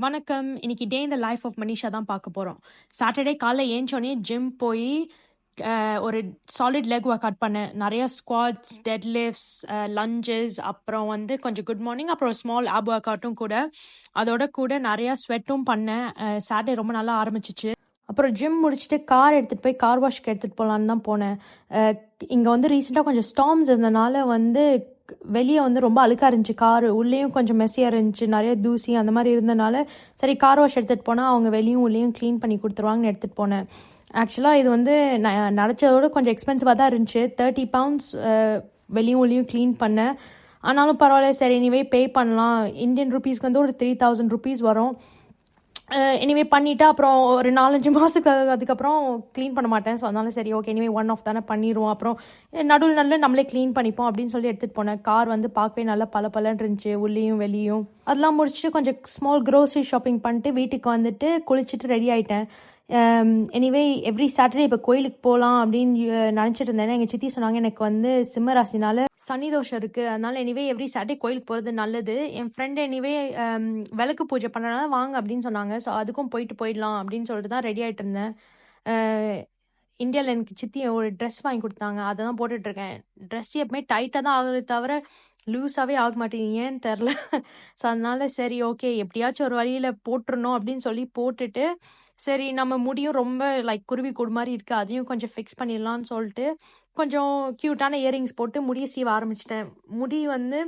வணக்கம். இன்னைக்கு டே இந்த லைஃப் ஆஃப் மனிஷா தான் பார்க்க போறோம். சாட்டர்டே காலைல ஏஞ்சோடனே ஜிம் போய் ஒரு சாலிட் லெக் ஒர்க் அவுட் பண்ணேன். நிறைய ஸ்குவாட்ஸ், டெட் லிஃப்ட்ஸ், லஞ்சஸ், அப்புறம் வந்து கொஞ்சம் குட் மார்னிங், அப்புறம் ஸ்மால் ஆப் ஒர்க் அவுட்டும் கூட. அதோட கூட நிறைய ஸ்வெட்டும் பண்ணேன். சாட்டர்டே ரொம்ப நல்லா ஆரம்பிச்சிச்சு. அப்புறம் ஜிம் முடிச்சுட்டு கார் எடுத்துகிட்டு போய் கார் வாஷ்க்கு எடுத்துகிட்டு போகலான்னு தான் போனேன். இங்கே வந்து ரீசெண்டாக கொஞ்சம் ஸ்டார்ம்ஸ் இருந்தனால வந்து வெளியே வந்து ரொம்ப அழுக்காக இருந்துச்சு. காரு உள்ளேயும் கொஞ்சம் மெஸ்ஸியாக இருந்துச்சு, நிறைய தூசி அந்த மாதிரி இருந்தனால சரி கார் வாஷ் எடுத்துகிட்டு போனால் அவங்க வெளியும் உள்ளேயும் க்ளீன் பண்ணி கொடுத்துருவாங்கன்னு எடுத்துகிட்டு போனேன். ஆக்சுவலாக இது வந்து நினச்சதோட கொஞ்சம் எக்ஸ்பென்சிவாக தான் இருந்துச்சு. 30 pounds வெளியும் உள்ளேயும் க்ளீன் பண்ணேன். ஆனாலும் பரவாயில்ல, சரி எனிவே பே பண்ணலாம். இந்தியன் ருபீஸ்க்கு வந்து ஒரு 3000 rupees வரும். எனிவே பண்ணிவிட்டு அப்புறம் ஒரு 4-5 மாதத்துக்கு அதுக்கப்புறம் க்ளீன் பண்ண மாட்டேன். ஸோ அதனால சரி ஓகே எனிவே ஒன் ஆஃப் தானே பண்ணிடுவோம். அப்புறம் நடுவில் நம்மளே க்ளீன் பண்ணிப்போம் அப்படின்னு சொல்லி எடுத்துகிட்டு போனேன். கார் வந்து பார்க்கவே நல்லா பலன்னு இருந்துச்சு, உள்ளேயும் வெளியும். அதெல்லாம் முடிச்சுட்டு கொஞ்சம் ஸ்மால் க்ரோசரி ஷாப்பிங் பண்ணிட்டு வீட்டுக்கு வந்துட்டு குளிச்சுட்டு ரெடி ஆகிட்டேன். எனிவே எவ்ரி சாட்டர்டே இப்போ கோயிலுக்கு போகலாம் அப்படின்னு நினச்சிட்டு இருந்தேன். எங்கள் சித்தி சொன்னாங்க எனக்கு வந்து சிம்ம ராசினால சனி தோஷம் இருக்குது, அதனால எனிவே எவ்ரி சாட்டர்டே கோயிலுக்கு போகிறது நல்லது. என் ஃப்ரெண்டு எனிவே விளக்கு பூஜை பண்ணுறதுனால வாங்க அப்படின்னு சொன்னாங்க. ஸோ அதுக்கும் போயிடலாம் அப்படின்னு சொல்லிட்டு தான் ரெடி ஆகிட்டு இருந்தேன். இந்தியாவில் எனக்கு சித்தி ஒரு ட்ரெஸ் வாங்கி கொடுத்தாங்க, அதை தான் போட்டுட்ருக்கேன். ட்ரெஸ் எப்பவுமே டைட்டாக தான் ஆகுது தவிர லூஸாகவே ஆக மாட்டேங்குது, ஏன்னு தெரில. ஸோ அதனால சரி ஓகே எப்படியாச்சும் ஒரு வழியில் போட்டுருணும் அப்படின்னு சொல்லி போட்டுட்டு, சரி நம்ம முடியும் ரொம்ப லைக் குருவி கூடு மாதிரி இருக்குது, அதையும் கொஞ்சம் ஃபிக்ஸ் பண்ணிடலான்னு சொல்லிட்டு கொஞ்சம் க்யூட்டான இயரிங்ஸ் போட்டு முடியை சீவ ஆரம்பிச்சிட்டேன். முடி வந்து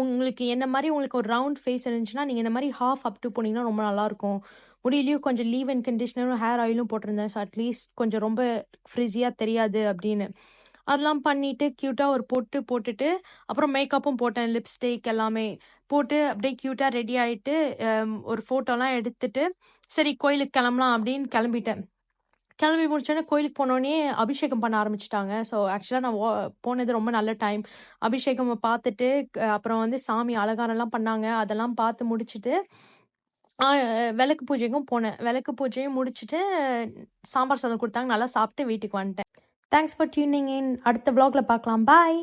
உங்களுக்கு என்ன மாதிரி உங்களுக்கு ஒரு ரவுண்ட் ஃபேஸ் இருந்துச்சுன்னா நீங்கள் இந்த மாதிரி ஹாஃப் அப் டு போனீங்கன்னா ரொம்ப நல்லாயிருக்கும். முடியிலையும் கொஞ்சம் லீவ் அண்ட் கண்டிஷ்னரும் ஹேர் ஆயிலும் போட்டிருந்தேன். ஸோ அட்லீஸ்ட் கொஞ்சம் ரொம்ப ஃப்ரிஸியாக தெரியாது அப்படின்னு. அதெல்லாம் பண்ணிவிட்டு க்யூட்டாக ஒரு பொட்டு போட்டுட்டு அப்புறம் மேக்கப்பும் போட்டேன், லிப்ஸ்டிக் எல்லாமே போட்டு அப்படியே க்யூட்டாக ரெடி ஆகிட்டு ஒரு ஃபோட்டோலாம் எடுத்துட்டு சரி கோயிலுக்கு கிளம்பலாம் அப்படின்னு கிளம்பிட்டேன். கிளம்பி முடிச்சோடனே கோயிலுக்கு போனோடனே அபிஷேகம் பண்ண ஆரம்பிச்சிட்டாங்க. ஸோ ஆக்சுவலாக நான் போனது ரொம்ப நல்ல டைம். அபிஷேகம் பார்த்துட்டு அப்புறம் வந்து சாமி அலங்காரம்லாம் பண்ணாங்க, அதெல்லாம் பார்த்து முடிச்சுட்டு விளக்கு பூஜைக்கும் போனேன். விளக்கு பூஜையும் முடிச்சுட்டு சாம்பார் சாதம் கொடுத்தாங்க, நல்லா சாப்பிட்டு வீட்டுக்கு வந்துட்டேன். Thanks for tuning in. அடுத்த vlogல பார்க்கலாம். பாய்.